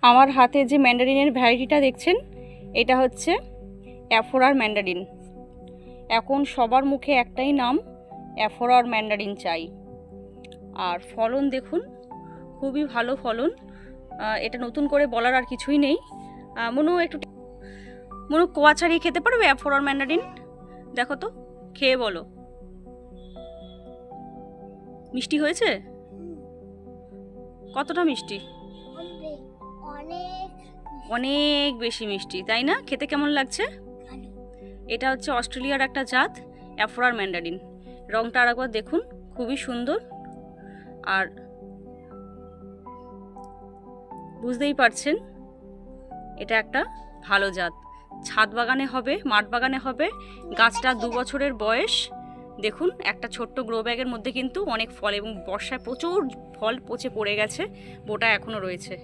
আমার হাতে যে ম্যান্ডারিনের ভ্যারাইটিটা দেখছেন এটা হচ্ছে অ্যাফোরার ম্যান্ডারিন। এখন সবার মুখে একটাই নাম, অ্যাফোরার ম্যান্ডারিন চাই। আর ফলন দেখুন, খুবই ভালো ফলন। এটা নতুন করে বলার আর কিছুই নেই। মনু কোয়া ছাড়িয়ে খেতে পারবে অ্যাফোরার ম্যান্ডারিন? দেখো তো, খেয়ে বলো মিষ্টি হয়েছে? কতটা মিষ্টি? অনেক বেশি মিষ্টি, তাই না? খেতে কেমন লাগছে? এটা হচ্ছে অস্ট্রেলিয়ার একটা জাত, অ্যাফোরার ম্যান্ডারিন। রংটা আরেকবার দেখুন, খুবই সুন্দর। আর বুঝতেই পারছেন এটা একটা ভালো জাত। ছাদ বাগানে হবে, মাঠ বাগানে হবে। গাছটা 2 বছরের বয়স। দেখুন একটা ছোট্ট গ্রো ব্যাগের মধ্যে কিন্তু অনেক ফল, এবং বর্ষায় প্রচুর ফল পচে পড়ে গেছে, বোটা এখনো রয়েছে।